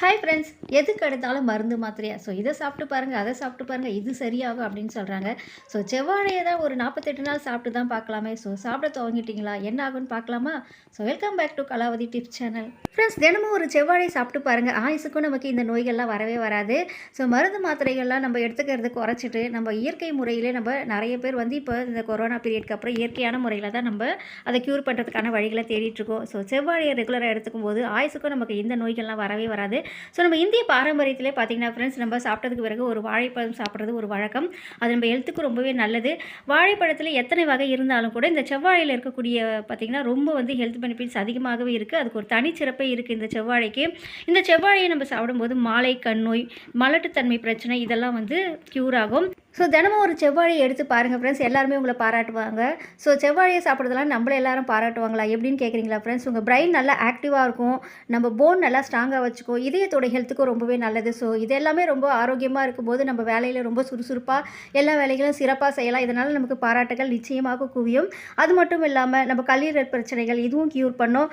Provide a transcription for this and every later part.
Hi friends, எதுக்கு எடுத்தாலும் மருந்து மாத்திரையா? ஸோ இதை சாப்பிட்டு பாருங்கள், அதை சாப்பிட்டு பாருங்கள், இது சரியாகும் அப்படின்னு சொல்கிறாங்க. ஸோ செவ்வாழையை தான் ஒரு 48 நாள் சாப்பிட்டு தான் பார்க்கலாமே. ஸோ சாப்பிட துவங்கிட்டீங்களா? என்ன ஆகும்னு பார்க்கலாமா? So welcome back to Kalavathi tips channel. Friends, தினமும் ஒரு செவ்வாழை சாப்பிட்டு பாருங்கள். ஆயுசுக்கும் நமக்கு இந்த நோய்கள்லாம் வரவே வராது. ஸோ மருந்து மாத்திரைகள்லாம் நம்ம எடுத்துக்கிறது குறைச்சிட்டு நம்ம இயற்கை முறையிலே நம்ம நிறைய பேர் வந்து இப்போ இந்த கொரோனா பீரியட்க்கு அப்புறம் இயற்கையான முறையில் தான் நம்ம அதை க்யூர் பண்ணுறதுக்கான வழிகளை தேடிட்டுருக்கோம். ஸோ செவ்வாழையை ரெகுலராக எடுத்துக்கும் போது ஆயுசுக்கும் நமக்கு இந்த நோய்கள்லாம் வரவே வராது. ஸோ நம்ம இந்திய பாரம்பரியத்திலே பார்த்திங்கன்னா ஃப்ரெண்ட்ஸ், நம்ம சாப்பிட்டதுக்கு பிறகு ஒரு வாழைப்பழம் சாப்பிட்றது ஒரு வழக்கம். அது நம்ம ஹெல்த்துக்கு ரொம்பவே நல்லது. வாழைப்பழத்தில் எத்தனை வகை இருந்தாலும் கூட இந்த செவ்வாழையில் இருக்கக்கூடிய பார்த்திங்கன்னா ரொம்ப வந்து ஹெல்த் பெனிஃபிட்ஸ் அதிகமாகவே இருக்குது. அதுக்கு ஒரு தனிச்சிறப்பே இருக்குது இந்த செவ்வாழைக்கு. இந்த செவ்வாழையை நம்ம சாப்பிடும்போது மாலை கண் நோய், மலட்டுத்தன்மை பிரச்சனை இதெல்லாம் வந்து க்யூர் ஆகும். ஸோ தினமும் ஒரு செவ்வாழையை எடுத்து பாருங்கள் ஃப்ரெண்ட்ஸ், எல்லாருமே உங்களை பாராட்டுவாங்க. ஸோ செவ்வாழையை சாப்பிட்றதுலாம் நம்மள எல்லாரும் பாராட்டுவாங்களா எப்படின்னு கேட்குறீங்களா ஃப்ரெண்ட்ஸ்? உங்கள் பிரெயின் நல்லா ஆக்டிவாக இருக்கும், நம்ம போன் நல்லா ஸ்ட்ராங்காக வச்சுக்கும், இதயத்தோட ஹெல்த்துக்கும் ரொம்பவே நல்லது. ஸோ இது எல்லாமே ரொம்ப ஆரோக்கியமாக இருக்கும்போது நம்ம வேலையில் ரொம்ப சுறுசுறுப்பாக எல்லா வேலைகளும் சிறப்பாக செய்யலாம். இதனால் நமக்கு பாராட்டுகள் நிச்சயமாக குவியும். அது மட்டும் இல்லாமல் நம்ம கல்லீரல் பிரச்சனைகள் இதுவும் க்யூர் பண்ணும்.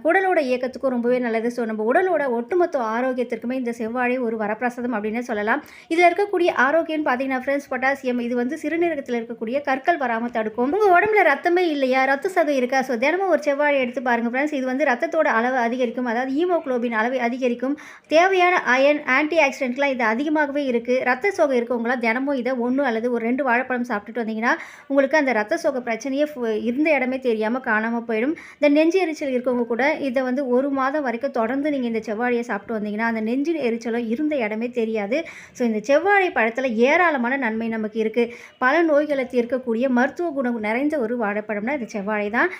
உடலோட இயக்கத்துக்கும் ரொம்பவே நல்லது. ஸோ நம்ம உடலோட ஒட்டுமொத்த ஆரோக்கியத்திற்குமே இந்த செவ்வாழை ஒரு வரப்பிரசாதம் அப்படின்னே சொல்லலாம். இதில் இருக்கக்கூடிய ஆரோக்கியம்னு பார்த்தீங்கன்னா ஃப்ரெண்ட்ஸ், பொட்டாசியம் இது வந்து சிறுநீரகத்தில் இருக்கக்கூடிய கற்கள் வராமல் தடுக்கும். உங்கள் உடம்புல ரத்தமே இல்லையா, ரத்த சதை இருக்கா? ஸோ தினமும் ஒரு செவ்வாழை எடுத்து பாருங்கள் ஃப்ரெண்ட்ஸ். இது வந்து ரத்தத்தோட அளவு அதிகரிக்கும், அதாவது ஹீமோக்ளோபின் அளவை அதிகரிக்கும். தேவையான அயன், ஆன்டி ஆக்சிடென்ட்லாம் இது அதிகமாகவே இருக்குது. ரத்த சோகை இருக்கவங்களாம் தினமும் இதை 1 அல்லது ஒரு 2 வாழைப்பழம் சாப்பிட்டுட்டு வந்தீங்கன்னா உங்களுக்கு அந்த ரத்த சோகை பிரச்சனையே இருந்த இடமே தெரியாமல் காணாமல் போயிடும். இந்த நெஞ்சு எரிச்சல் இருக்கவங்க கூட இதை வந்து 1 மாதம் வரைக்கும் தொடர்ந்து நீங்கள் இந்த செவ்வாழையை சாப்பிட்டு வந்தீங்கன்னா அந்த நெஞ்சு எரிச்சலோ இருந்த இடமே தெரியாது. ஸோ இந்த செவ்வாழை பழத்தில் ஏராளமான நன்மை நமக்கு இருக்குது. பல நோய்களை தீர்க்கக்கூடிய மருத்துவ குணம் நிறைந்த ஒரு வாழைப்பழம்னா இந்த செவ்வாழை தான்.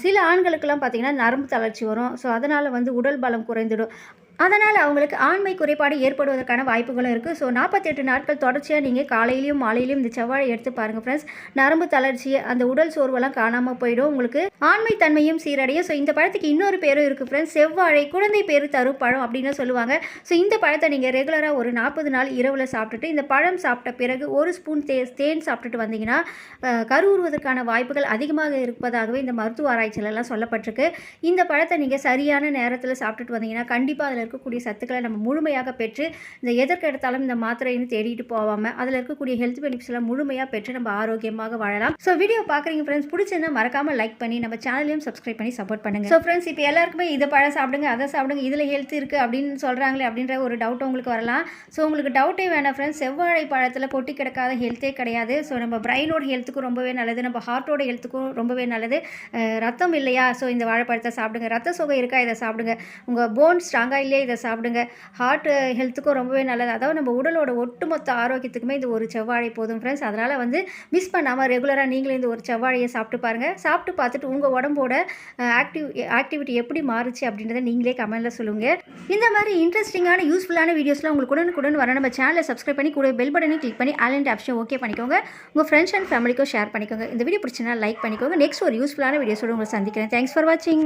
சில ஆண்களுக்கெல்லாம் பார்த்திங்கன்னா நரம்பு தளர்ச்சி வரும். ஸோ அதனால் வந்து உடல் பலம் குறைந்துடும். அதனால் அவங்களுக்கு ஆண்மை குறைபாடு ஏற்படுவதற்கான வாய்ப்புகளும் இருக்குது. ஸோ 48 நாட்கள் தொடர்ச்சியாக நீங்கள் காலையிலையும் மாலையிலையும் இந்த செவ்வாழை எடுத்து பாருங்கள் ஃப்ரெண்ட்ஸ். நரம்பு தளர்ச்சி, அந்த உடல் சோர்வெல்லாம் காணாமல் போயிடும். உங்களுக்கு ஆண்மை தன்மையும் சீரடையும். ஸோ இந்த பழத்துக்கு இன்னொரு பேரும் இருக்குது ஃப்ரெண்ட்ஸ், செவ்வாழை குழந்தை பேரு தரும் பழம் அப்படின்னு சொல்லுவாங்க. ஸோ இந்த பழத்தை நீங்கள் ரெகுலராக ஒரு 40 நாள் இரவில் சாப்பிட்டுட்டு இந்த பழம் சாப்பிட்ட பிறகு 1 ஸ்பூன் தேன் சாப்பிட்டுட்டு வந்தீங்கன்னா கருவுறுவதற்கான வாய்ப்புகள் அதிகமாக இருப்பதாகவே இந்த மருத்துவ ஆராய்ச்சியிலலாம் சொல்லப்பட்டிருக்கு. இந்த பழத்தை நீங்கள் சரியான நேரத்தில் சாப்பிட்டுட்டு வந்தீங்கன்னா கண்டிப்பாக அதில் இருக்கக்கூடிய சத்துக்களை நம்ம முழுமையாக பெற்று இந்த எதற்கு எடுத்தாலும் இந்த மாத்திரைன்னு தேடிட்டு போகாமல் அதில் இருக்கக்கூடிய ஹெல்த் பெனிஃபிட்ஸ் எல்லாம் முழுமையாக பெற்று நம்ம ஆரோக்கியமாக வாழலாம். ஸோ வீடியோ பார்க்குறீங்க ஃப்ரெண்ட்ஸ், பிடிச்சிருந்தா மறக்காமல் லைக் பண்ணி நம்ம சேனலையும் சப்ஸ்கிரைப் பண்ணி சப்போர்ட் பண்ணுங்க. ஸோ ஃப்ரெண்ட்ஸ், இப்போ எல்லாருக்குமே இதை பழம் சாப்பிடுங்க, அதை சாப்பிடுங்க, இதில் ஹெல்த் இருக்குது அப்படின்னு சொல்கிறாங்களே அப்படின்ற ஒரு டவுட் உங்களுக்கு வரலாம். ஸோ உங்களுக்கு டவுட்டே வேணாம் ஃப்ரெண்ட்ஸ், செவ்வாழை பழத்தில் கொட்டி கிடக்காத ஹெல்த்தே கிடையாது. ஸோ நம்ம பிரெயினோட ஹெல்த்துக்கும் ரொம்பவே நல்லது, நம்ம ஹார்ட்டோட ஹெல்த்துக்கும் ரொம்பவே நல்லது. ரத்தம் இல்லையா? ஸோ இந்த வாழைப்பழத்தை சாப்பிடுங்க. ரத்த சோகை இருக்கா? இதை சாப்பிடுங்க. உங்கள் போன் ஸ்ட்ராங்காக இல்லையா? இதை சாப்பிடுங்க. ஹார்ட் ஹெல்த்துக்கும் ரொம்பவே நல்லது. அதாவது நம்ம உடலோட ஒட்டுமொத்த ஆரோக்கியத்துக்குமே இது ஒரு செவ்வாழை போதும் ஃப்ரெண்ட்ஸ். அதனால் வந்து மிஸ் பண்ணாமல் ரெகுலராக நீங்களே இந்த ஒரு செவ்வாழையை சாப்பிட்டு பாருங்கள். சாப்பிட்டு பார்த்துட்டு உங்கள் உடம்போட ஆக்டிவிட்டி எப்படி மாறுச்சு அப்படின்றத நீங்களே கமெண்ட்டில் சொல்லுங்கள். இந்த மாதிரி இன்ட்ரெஸ்டிங்கான யூஸ்ஃபுல்லான வீடியோஸ்லாம் உங்களுக்கு உடனுக்குடன் வர நம்ம சேனலை சப்ஸ்கிரைப் பண்ணி கூட பெல் பட்டனை கிளிக் பண்ணி ஆல் ஆப்ஷன் ஓகே பண்ணிக்கோங்க. உங்கள் ஃப்ரெண்ட்ஸ் அண்ட் ஃபேமிலிக்கும் ஷேர் பண்ணிக்கோங்க. இந்த வீடியோ பிடிச்சினா லைக் பண்ணிக்கோங்க. நெக்ஸ்ட் ஒரு யூஸ்ஃபுல்லான வீடியோஸோடு உங்களை சந்திக்கிறேன். தேங்க்ஸ் ஃபார் வாட்சிங்.